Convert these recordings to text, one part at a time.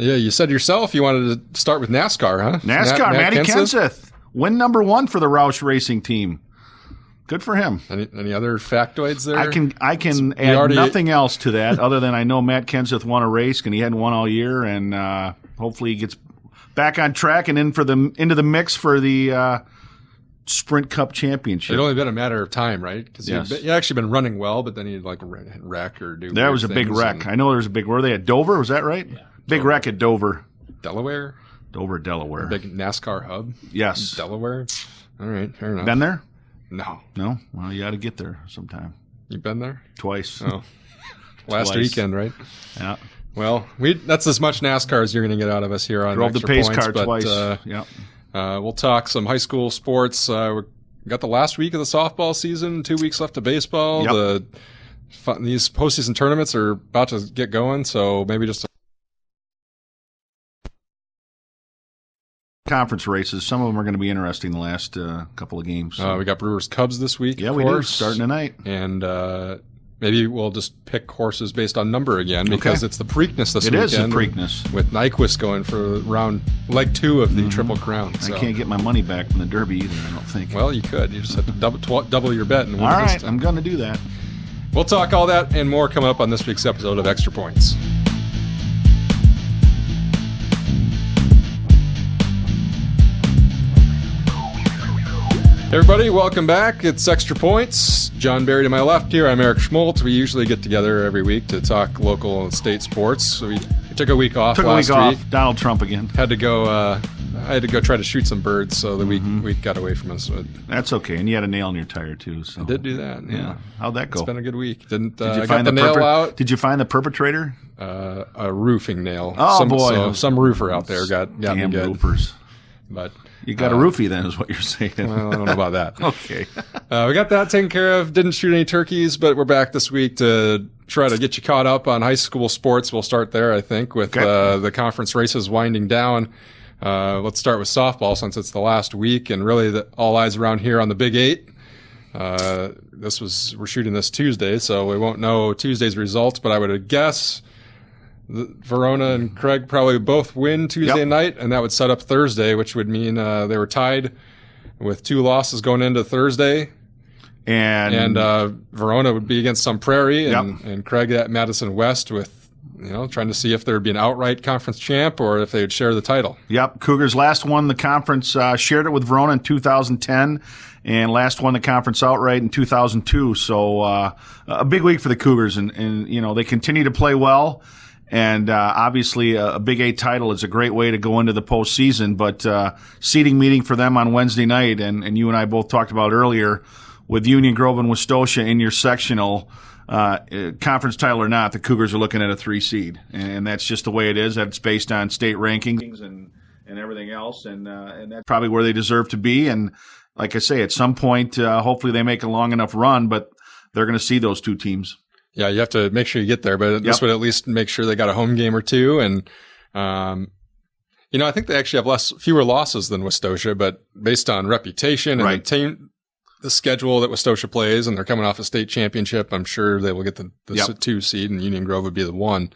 Yeah, you said yourself you wanted to start with NASCAR, huh? NASCAR, Matty Kenseth. Win number 1 for the Roush Racing team. Good for him. Any other factoids there? I can add nothing else to that other than I know Matt Kenseth won a race and he hadn't won all year, and hopefully he gets back on track and into the mix for the Sprint Cup Championship. It'd only been a matter of time, right? Because he'd actually been running well, but then he'd like wreck or do. That was a big wreck. I know there was a big. Were they at Dover? Was that right? Yeah. Big wreck at Dover. Delaware. Delaware. A big NASCAR hub. Yes. Delaware. All right, fair enough. Been there? No. Well, you got to get there sometime. You been there? Twice. Oh, last weekend, right? Yeah. Well, that's as much NASCAR as you're going to get out of us here on Drove Extra the pace Points, car twice. Yeah. We'll talk some high school sports. We got the last week of the softball season, 2 weeks left of baseball. Yep. These postseason tournaments are about to get going, so maybe just conference races. Some of them are going to be interesting the last couple of games. We got Brewers Cubs this week. Yeah, we do, starting tonight. And maybe we'll just pick horses based on number again because it's the Preakness this weekend. It is the Preakness. With Nyquist going for leg 2 of the Triple Crown. So. I can't get my money back from the Derby either, I don't think. Well, you could. You just have to double your bet. And all right, I'm going to do that. We'll talk all that and more coming up on this week's episode of Extra Points. Hey everybody, welcome back. It's Extra Points. John Barry to my left here. I'm Eric Schmoldt. We usually get together every week to talk local and state sports. So we took a week off last week. Donald Trump again. I had to go try to shoot some birds, so the week got away from us. That's okay. And you had a nail in your tire too. So. I did do that. Yeah. How'd that go? It's been a good week. Did you find got the nail out? Did you find the perpetrator? A roofing nail. Oh boy! So some roofer out there got me good. Roofers. But you got a roofie then, is what you're saying. Well, I don't know about that. Okay. We got that taken care of. Didn't shoot any turkeys, but we're back this week to try to get you caught up on high school sports. We'll start there, I think, with the conference races winding down. Let's start with softball since it's the last week, and really all eyes around here on the Big 8. We're shooting this Tuesday, so we won't know Tuesday's results, but I would guess Verona and Craig probably both win Tuesday night, and that would set up Thursday, which would mean they were tied with 2 losses going into Thursday. And Verona would be against Sun Prairie, and Craig at Madison West with, trying to see if there would be an outright conference champ or if they would share the title. Yep. Cougars last won the conference, shared it with Verona in 2010, and last won the conference outright in 2002. So a big week for the Cougars, and they continue to play well. And obviously, a Big 8 title is a great way to go into the postseason. But seeding meeting for them on Wednesday night, and you and I both talked about earlier, with Union Grove and Westosha in your sectional, conference title or not, the Cougars are looking at a 3 seed. And that's just the way it is. That's based on state rankings and everything else. And that's probably where they deserve to be. And like I say, at some point, hopefully they make a long enough run, but they're going to see those 2 teams. Yeah, you have to make sure you get there, but this would at least make sure they got a home game or 2. And, I think they actually have fewer losses than Westosha, but based on reputation and the schedule that Westosha plays, and they're coming off a state championship, I'm sure they will get the 2 seed, and Union Grove would be the 1.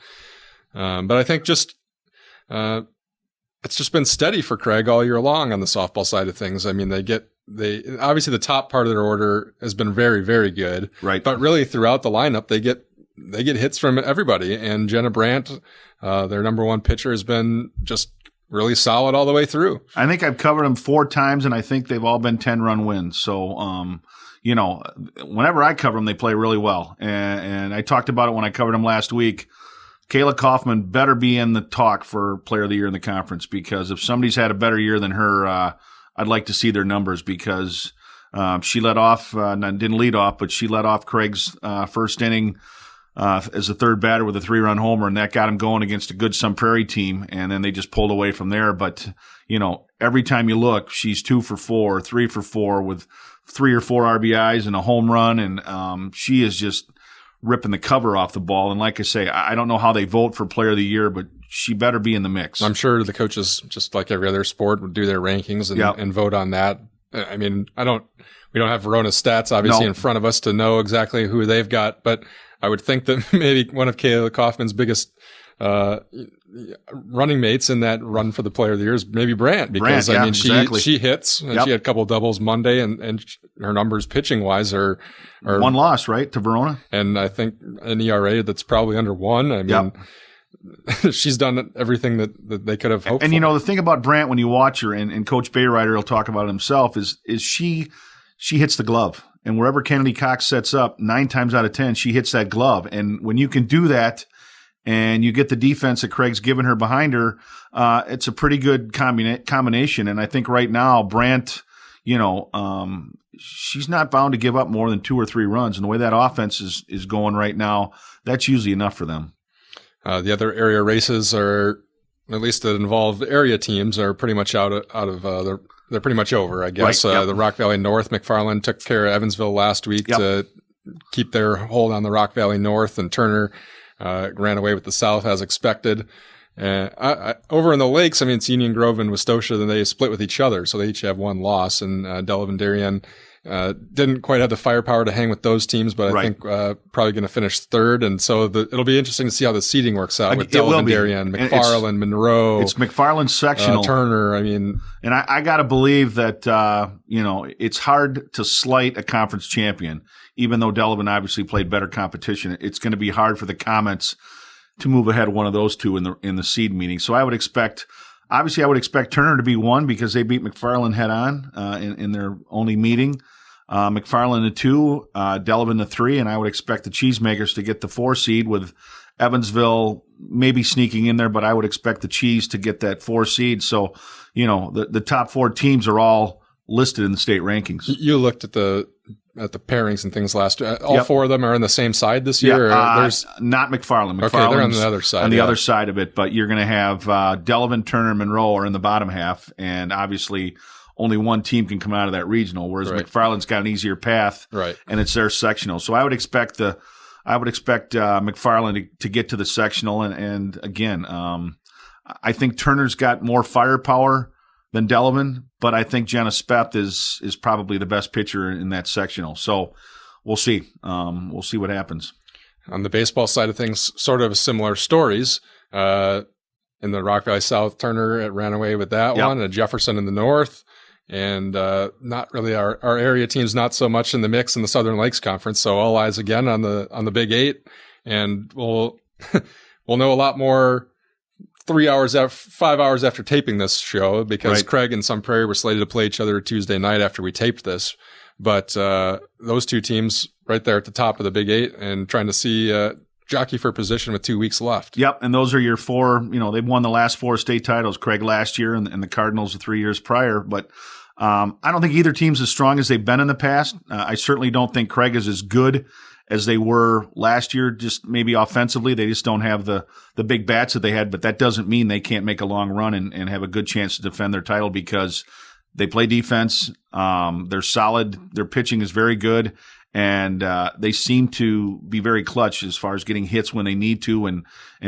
But I think it's just been steady for Craig all year long on the softball side of things. I mean, they obviously the top part of their order has been very, very good. Right. But really throughout the lineup, they get hits from everybody. And Jenna Brandt, their number 1 pitcher, has been just really solid all the way through. I think I've covered them 4 times, and I think they've all been 10-run wins. So, whenever I cover them, they play really well. And I talked about it when I covered them last week. Kayla Kaufman better be in the talk for Player of the Year in the conference, because if somebody's had a better year than her, I'd like to see their numbers, because she led off, didn't lead off, but she led off Craig's first inning as a third batter with a 3-run homer, and that got him going against a good Sun Prairie team, and then they just pulled away from there. But, every time you look, she's 2 for 4, 3 for 4 with 3 or 4 RBIs and a home run, and she is just ripping the cover off the ball. And like I say, I don't know how they vote for Player of the Year, but she better be in the mix. I'm sure the coaches, just like every other sport, would do their rankings and vote on that. I mean, we don't have Verona's stats obviously in front of us to know exactly who they've got, but I would think that maybe one of Kayla Kaufman's biggest running mates in that run for the player of the year is maybe Brandt, because she hits, and she had a couple of doubles Monday, and her numbers pitching wise are one loss, right, to Verona, and I think an ERA that's probably under 1. I mean, she's done everything that they could have hoped. And for. The thing about Brandt, when you watch her, and Coach Bayrider will talk about it himself, is she hits the glove. And wherever Kennedy Cox sets up, 9 times out of 10, she hits that glove. And when you can do that and you get the defense that Craig's given her behind her, it's a pretty good combination. And I think right now, Brandt, she's not bound to give up more than 2 or 3 runs. And the way that offense is going right now, that's usually enough for them. The other area races are, at least that involve area teams, are pretty much out of they're pretty much over, I guess. Right, The Rock Valley North, McFarland took care of Evansville last week to keep their hold on the Rock Valley North, and Turner ran away with the South as expected. Over in the Lakes, I mean, it's Union Grove and Westosha, then they split with each other, so they each have 1 loss, and Delavan Darien didn't quite have the firepower to hang with those teams, but I think probably going to finish 3rd, and so it'll be interesting to see how the seeding works out with Delavan Darien, McFarland, Monroe. It's McFarland's sectional. Turner, I mean. And I got to believe that, it's hard to slight a conference champion, even though Delavan obviously played better competition. It's going to be hard for the Comets to move ahead of one of those two in the seed meeting. So I would expect Turner to be 1 because they beat McFarland head on in their only meeting. McFarland the 2, Delavan the 3, and I would expect the Cheesemakers to get the 4 seed, with Evansville maybe sneaking in there, but I would expect the Cheese to get that 4 seed. So, the top 4 teams are all listed in the state rankings. You looked at the pairings and things last year. All 4 of them are on the same side this year? There's not McFarland. Okay, they're on the other side. On the other side of it, but you're going to have Delavan, Turner, and Monroe are in the bottom half, and obviously only one team can come out of that regional, whereas McFarland's got an easier path, and it's their sectional. So I would expect McFarland to get to the sectional, and again, I think Turner's got more firepower than Delavan, but I think Jenna Speth is probably the best pitcher in that sectional. So we'll see. We'll see what happens. On the baseball side of things, sort of similar stories. In the Rock Valley South, Turner ran away with that one, and Jefferson in the North. And not really our area teams, not so much in the mix in the Southern Lakes Conference. So all eyes again on the Big 8, and we'll know a lot more 5 hours after taping this show, because Craig and Sun Prairie were slated to play each other Tuesday night after we taped this. But those 2 teams right there at the top of the Big 8 and trying to see jockey for position with 2 weeks left. Yep, and those are your 4. They've won the last 4 state titles. Craig last year, and the Cardinals the 3 years prior. But I don't think either team's as strong as they've been in the past. I certainly don't think Craig is as good as they were last year, just maybe offensively. They just don't have the big bats that they had, but that doesn't mean they can't make a long run and have a good chance to defend their title, because they play defense. They're solid. Their pitching is very good, and they seem to be very clutch as far as getting hits when they need to and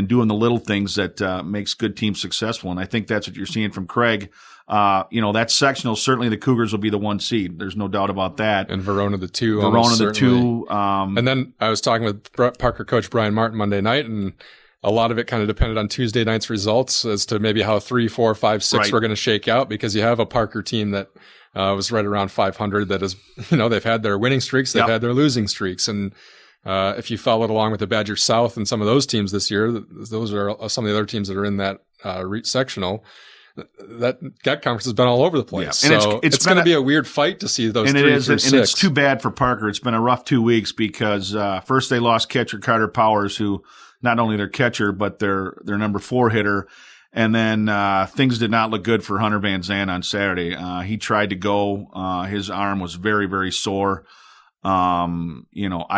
doing the little things that makes good teams successful. And I think that's what you're seeing from Craig. That sectional, certainly the Cougars will be the 1 seed. There's no doubt about that. And Verona the 2. Verona the 2. And then I was talking with Parker coach Brian Martin Monday night, and a lot of it kind of depended on Tuesday night's results as to maybe how 3, 4, 5, 6 were going to shake out, because you have a Parker team that was right around 500 that is, they've had their winning streaks, they've had their losing streaks. And if you followed along with the Badger South and some of those teams this year, those are some of the other teams that are in that sectional. That conference has been all over the place. Yeah. And so it's going to be a weird fight to see those 3 through 6. And it's too bad for Parker. It's been a rough 2 weeks because first they lost catcher Carter Powers, who not only their catcher, but their number 4 hitter. And then things did not look good for Hunter Van Zandt on Saturday. He tried to go. His arm was very, very sore. I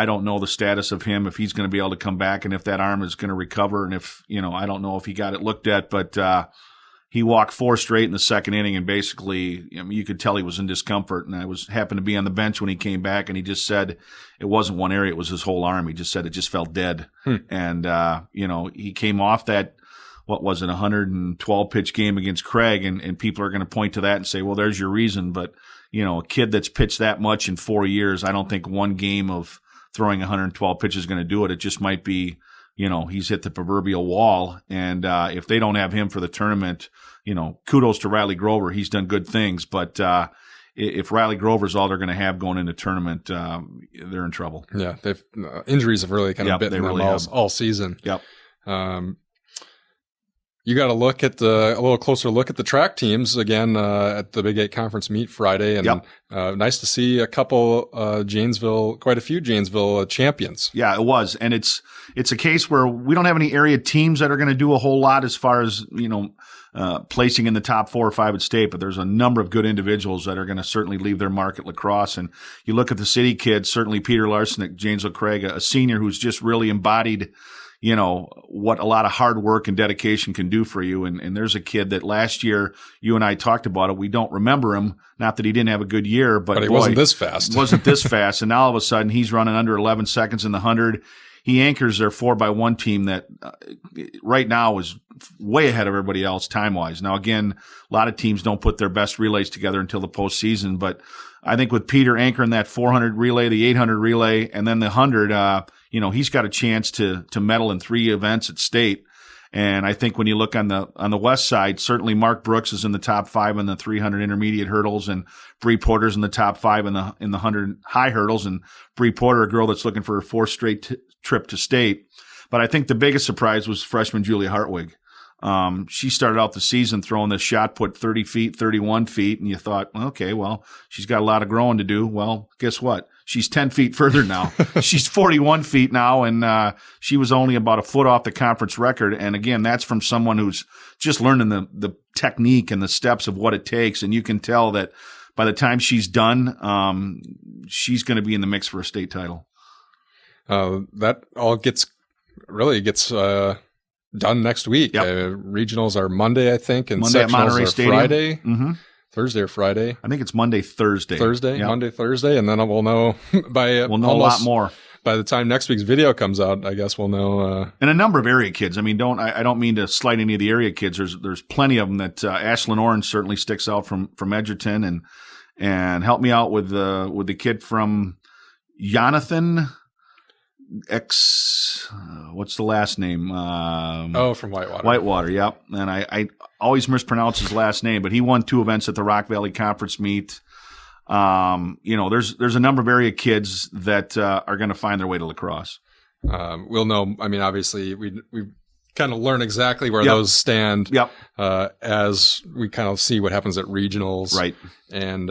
don't know the status of him, if he's going to be able to come back and if that arm is going to recover. And if, I don't know if he got it looked at, but he walked 4 straight in the second inning, and basically, you could tell he was in discomfort. And I happened to be on the bench when he came back, and he just said it wasn't one area; it was his whole arm. He just said it just felt dead. And he came off that 112 pitch game against Craig, and people are going to point to that and say, well, there's your reason. But a kid that's pitched that much in 4 years, I don't think one game of throwing 112 pitches is going to do it. It just might be he's hit the proverbial wall. And if they don't have him for the tournament, kudos to Riley Grover. He's done good things. But if Riley Grover's all they're going to have going into the tournament, they're in trouble. Yeah, they've injuries have really kind of bitten them all season. Yep. You got to look at a little closer look at the track teams again at the Big 8 conference meet Friday, and nice to see a couple quite a few Janesville champions. Yeah, it was, and it's a case where we don't have any area teams that are going to do a whole lot as far as placing in the top 4 or 5 at state, but there's a number of good individuals that are going to certainly leave their mark at lacrosse. And you look at the city kids, certainly Peter Larson at Janesville Craig, a senior who's just really embodied what a lot of hard work and dedication can do for you. And there's a kid that last year, you and I talked about it. We don't remember him. Not that he didn't have a good year, but he wasn't this fast. Wasn't this fast. And now all of a sudden he's running under 11 seconds in the 100. He anchors their 4x1 team that right now is way ahead of everybody else time-wise. Now, again, a lot of teams don't put their best relays together until the postseason, but I think with Peter anchoring that 400 relay, the 800 relay, and then the 100, he's got a chance to medal in 3 events at state. And I think when you look on the west side, certainly Mark Brooks is in the top 5 in the 300 intermediate hurdles, and Bree Porter's in the top 5 in the 100 high hurdles, and Bree Porter, a girl that's looking for her 4th straight trip to state. But I think the biggest surprise was freshman Julia Hartwig. She started out the season throwing this shot put 30 feet, 31 feet, and you thought, okay, well, she's got a lot of growing to do. Well, guess what? She's 10 feet further now. She's 41 feet now, and she was only about a foot off the conference record. And again, that's from someone who's just learning the technique and the steps of what it takes. And you can tell that by the time she's done, she's going to be in the mix for a state title. That all gets done next week. Yep. Regionals are Monday, I think, and Monday at Monterey sectionals are Stadium. Friday. Mm-hmm. Thursday or Friday. I think it's Monday, Thursday. Yep. Monday, Thursday, and then we'll know a lot more. By the time next week's video comes out, I guess we'll know. And a number of area kids. I mean, I don't mean to slight any of the area kids. There's plenty of them that Ashlyn Orange certainly sticks out from Edgerton, and help me out with the kid from Jonathan. What's the last name? From Whitewater. Whitewater, yep. And I always mispronounce his last name, but he won 2 events at the Rock Valley Conference meet. There's a number of area kids that are going to find their way to lacrosse. We'll know. I mean, obviously, we kind of learn exactly where those stand as we kind of see what happens at regionals. Right. And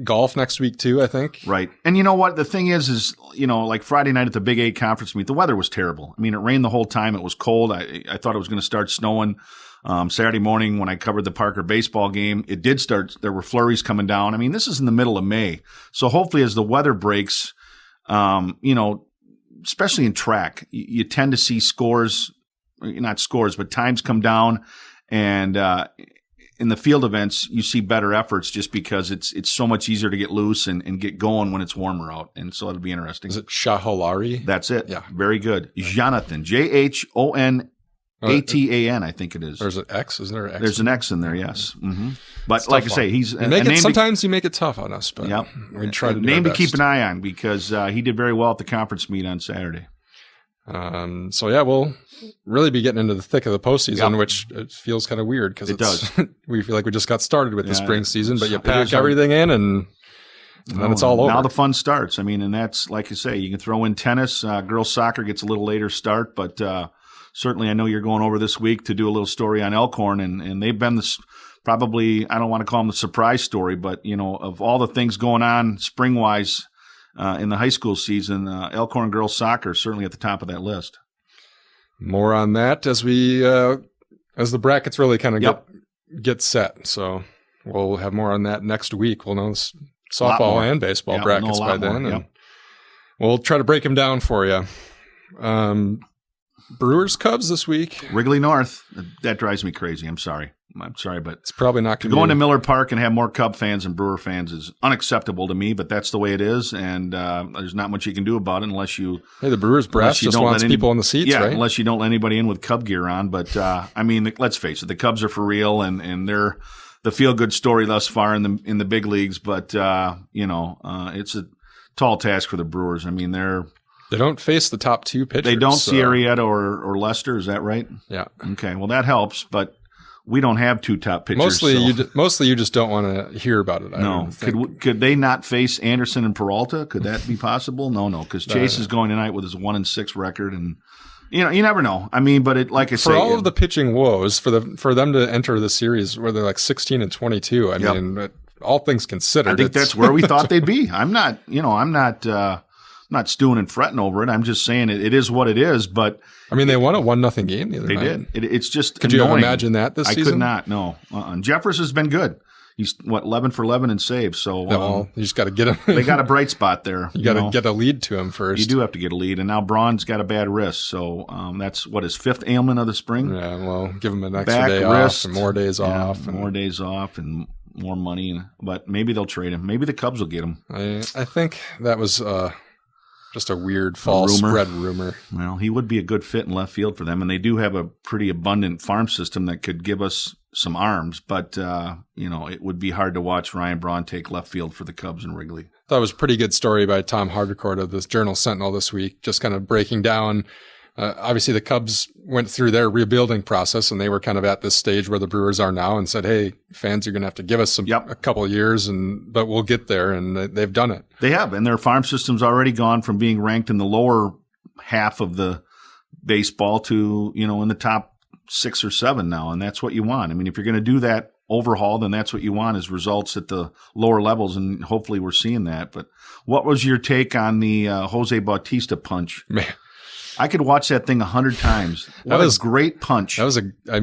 golf next week, too, I think. Right. And you know what? The thing is, like Friday night at the Big 8 conference meet, the weather was terrible. I mean, it rained the whole time. It was cold. I thought it was going to start snowing. Saturday morning when I covered the Parker baseball game, it did start. There were flurries coming down. I mean, this is in the middle of May. So hopefully as the weather breaks, especially in track, you tend to see times come down, and in the field events, you see better efforts just because it's so much easier to get loose and get going when it's warmer out. And so it'll be interesting. Is it Shaholari? That's it. Yeah. Very good. Jonathan, Jonathan, I think it is. There's an X, isn't there? There's an X in there, yes. Mm-hmm. But like I say, he's sometimes you make it tough on us, but we try to do name our to keep an eye on because he did very well at the conference meet on Saturday. We'll really be getting into the thick of the postseason, which it feels kind of weird because it does. We feel like we just got started with the spring season, but you pack everything in and then it's all over. Now the fun starts. I mean, and that's like you say, you can throw in tennis. Girls soccer gets a little later start, but certainly I know you're going over this week to do a little story on Elkhorn, and they've been probably, I don't want to call them the surprise story, but of all the things going on spring wise. In the high school season, Elkhorn girls soccer is certainly at the top of that list. More on that as as the brackets really kind of get set. So we'll have more on that next week. We'll know softball and baseball brackets by then. And we'll try to break them down for you. Brewers Cubs this week. Wrigley North. That drives me crazy. I'm sorry, but it's probably not to go into Miller Park and have more Cub fans than Brewer fans is unacceptable to me. But that's the way it is, and there's not much you can do about it unless you. Hey, the Brewers brass just wants people in the seats, right? Unless you don't let anybody in with Cub gear on. But I mean, let's face it, the Cubs are for real, and they're the feel good story thus far in the big leagues. But it's a tall task for the Brewers. I mean, they're They don't face the top two pitchers. They don't see Arrieta or Lester. Is that right? Yeah. Okay. Well, that helps, but we don't have two top pitchers. Mostly you just don't want to hear about it. No. Could they not face Anderson and Peralta? Could that be possible? No, because Chase is going tonight with his 1-6 record, and you never know. I mean, but like I say, for all of the pitching woes, for them to enter the series where they're like 16-22. I mean, all things considered, I think that's where we thought they'd be. I'm not stewing and fretting over it. I'm just saying it is what it is. But I mean, they won a 1-0 game the other night. They did. It's just could annoying. you have imagined that this season? I could not. No. Jeffers has been good. He's 11 for 11 in saves. So you just got to get him. They got a bright spot there. You got to get a lead to him first. You do have to get a lead, and now Braun's got a bad wrist. So that's his fifth ailment of the spring. Yeah. Well, give him an extra day off and more days off, and more days off, and more money. But maybe they'll trade him. Maybe the Cubs will get him. I think that was just a weird false spread rumor. Well, he would be a good fit in left field for them, and they do have a pretty abundant farm system that could give us some arms. But it would be hard to watch Ryan Braun take left field for the Cubs in Wrigley. That was a pretty good story by Tom Hardecourt of the Journal Sentinel this week, just kind of breaking down. Obviously, the Cubs went through their rebuilding process, and they were kind of at this stage where the Brewers are now, and said, "Hey, fans, you're going to have to give us a couple of years, but we'll get there." And they've done it. They have, and their farm system's already gone from being ranked in the lower half of the baseball to in the top 6 or 7 now, and that's what you want. I mean, if you're going to do that overhaul, then that's what you want is results at the lower levels, and hopefully we're seeing that. But what was your take on the Jose Bautista punch? Man. I could watch that thing 100 times. That was a great punch. That was I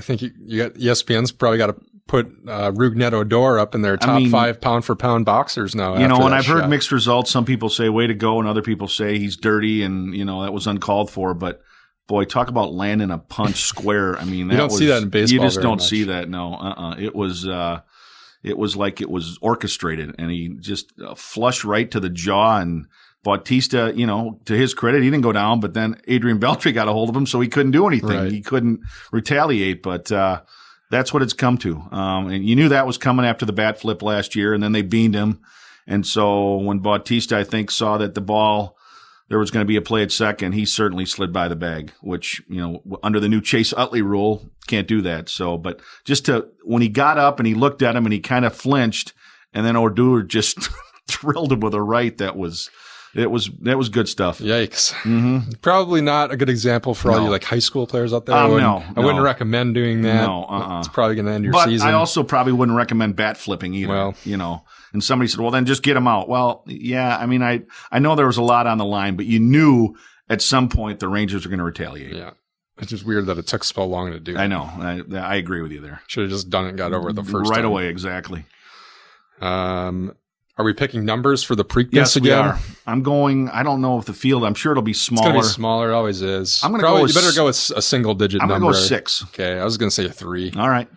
think you got ESPN's probably got to put Rougned Odor up in their top 5 pound for pound boxers now. And I've heard mixed results. Some people say way to go, and other people say he's dirty, and that was uncalled for. But boy, talk about landing a punch square. I mean, you don't see that in baseball. You just don't see that. No, It was like it was orchestrated, and he just flushed right to the jaw. And Bautista, to his credit, he didn't go down, but then Adrian Beltre got a hold of him, so he couldn't do anything. Right. He couldn't retaliate, but that's what it's come to. And you knew that was coming after the bat flip last year, and then they beamed him. And so when Bautista, I think, saw that the ball, there was going to be a play at second, he certainly slid by the bag, which, under the new Chase Utley rule, can't do that. So, but when he got up and he looked at him and he kind of flinched, and then Odor just drilled him with a right, that was good stuff. Yikes. Mm-hmm. Probably not a good example for all you high school players out there. I wouldn't recommend doing that. No, It's probably going to end your season. I also probably wouldn't recommend bat flipping either. Well, and somebody said, well, then just get him out. Well, yeah, I mean, I know there was a lot on the line, but you knew at some point the Rangers were going to retaliate. Yeah. It's just weird that it took so long to do. I know. I agree with you there. Should have just done it and got over it the first time. Right away, exactly. Are we picking numbers for the Preakness again? Yes, we are. I'm going, I don't know if the field, I'm sure it'll be smaller. It's going to be smaller. It always is. I'm going to go with, you better go with a single digit number. I'm going to go with 6. Okay. I was going to say 3. All right.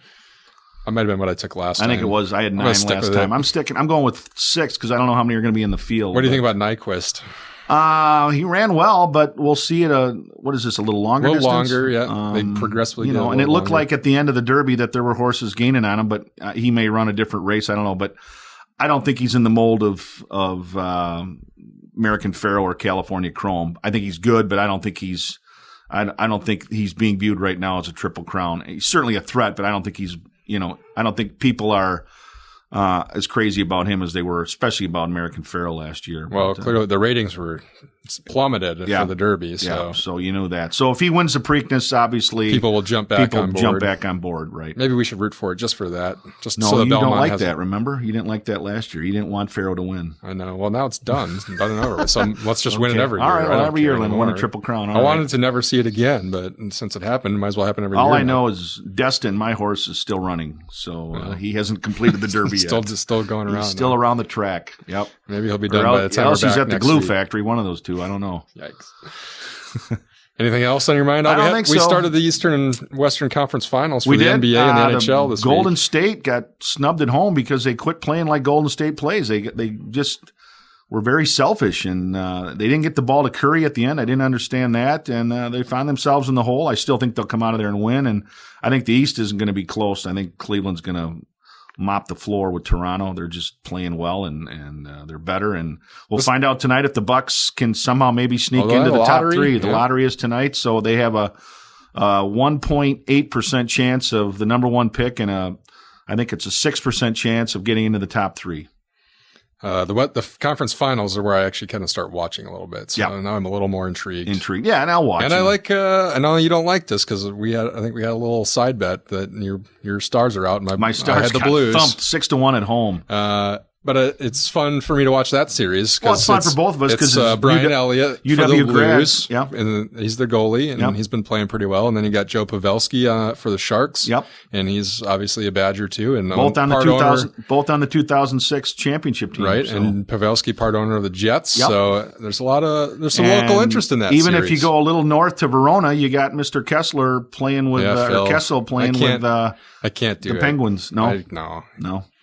That might have been what I took last time. I think it was. I had 9 last time. I'm going with 6 because I don't know how many are going to be in the field. What do you think about Nyquist? He ran well, but we'll see it a little longer distance? A little longer, yeah. They progressively get and it looked like at the end of the Derby that there were horses gaining on him, but he may run a different race. I don't know, but I don't think he's in the mold of American Pharoah or California Chrome. I think he's good, but I don't think he's being viewed right now as a Triple Crown. He's certainly a threat, but I don't think he's I don't think people are as crazy about him as they were, especially about American Pharoah last year. Well, clearly the ratings were plummeted for the Derby. So. Yeah, so you know that. So if he wins the Preakness, obviously people will jump back on board, right? Maybe we should root for it just for that. So you don't like that, remember? You didn't like that last year. You didn't want Pharoah to win. I know. Well, now it's done. It's done and over with. So let's just win it every year. All right, every year win a Triple Crown. I wanted to never see it again, but since it happened, it might as well happen every year. All I know is Destin, my horse, is still running. So he hasn't completed the Derby yet. Still going around. He's still around the track. Yep. Maybe he'll be done by the time else we're back he's at the next glue week. factory. One of those two. I don't know. Yikes. Anything else on your mind? I don't think so. We started the Eastern and Western Conference Finals for the NBA and the NHL this week. Golden State got snubbed at home because they quit playing like Golden State plays. They just were very selfish, and they didn't get the ball to Curry at the end. I didn't understand that, and they found themselves in the hole. I still think they'll come out of there and win, and I think the East isn't going to be close. I think Cleveland's going to mop the floor with Toronto. They're just playing well, and they're better. And we'll find out tonight if the Bucks can somehow maybe sneak into the top three. The lottery is tonight, so they have a 1.8% chance of the number one pick, and I think it's a 6% chance of getting into the top three. The conference finals are where I actually kind of start watching a little bit. So now I'm a little more intrigued. Yeah, and I'll watch. And I like. I know you don't like this because I think we had a little side bet that your Stars are out. And my Stars I had the got Blues thumped 6-1 at home. But it's fun for me to watch that series. Well, it's fun for both of us because it's Brian Elliott for the Blues. Yep. And he's the goalie, and he's been playing pretty well. And then you got Joe Pavelski for the Sharks. Yep. And he's obviously a Badger too. And both on the 2006 championship team. Right. So. And Pavelski, part owner of the Jets. Yep. So there's some local interest in that. Even series. if you go a little north to Verona, you got Mr. Kessler playing with Kessel playing with I can't do the Penguins. No. No.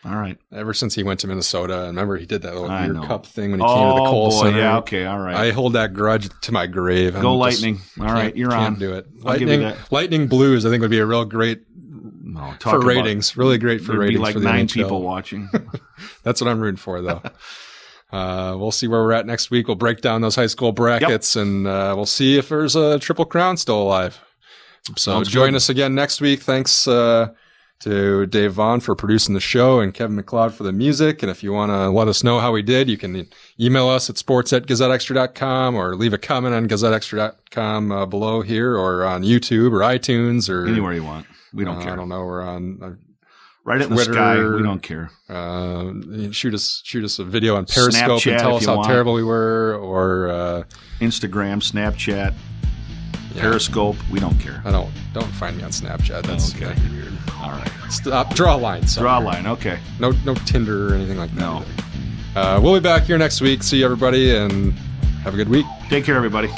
All right. Ever since he went to Minnesota, remember he did that little beer cup thing when he came to the Kohl Center. Yeah, okay, all right. I hold that grudge to my grave. Go Lightning. All right, you're on. Can't do it. Lightning Blues, I think, would be a real great for ratings. Really great for ratings. There'd be like 9 people watching. That's what I'm rooting for, though. We'll see where we're at next week. We'll break down those high school brackets, and we'll see if there's a Triple Crown still alive. So join us again next week. Thanks to Dave Vaughn for producing the show and Kevin McLeod for the music. And if you want to let us know how we did, you can email us at sports@gazetteextra.com or leave a comment on gazetteextra.com below here or on YouTube or iTunes or anywhere you want. We don't care. I don't know. We're on right in the sky. We don't care. Shoot us a video on Periscope Snapchat and tell us how terrible we were, or Instagram, Snapchat. Periscope, we don't care. Don't find me on Snapchat. That's okay. Weird. All right. Stop. Draw a line. Draw a line. Okay. No Tinder or anything like that. No. We'll be back here next week. See you, everybody, and have a good week. Take care, everybody.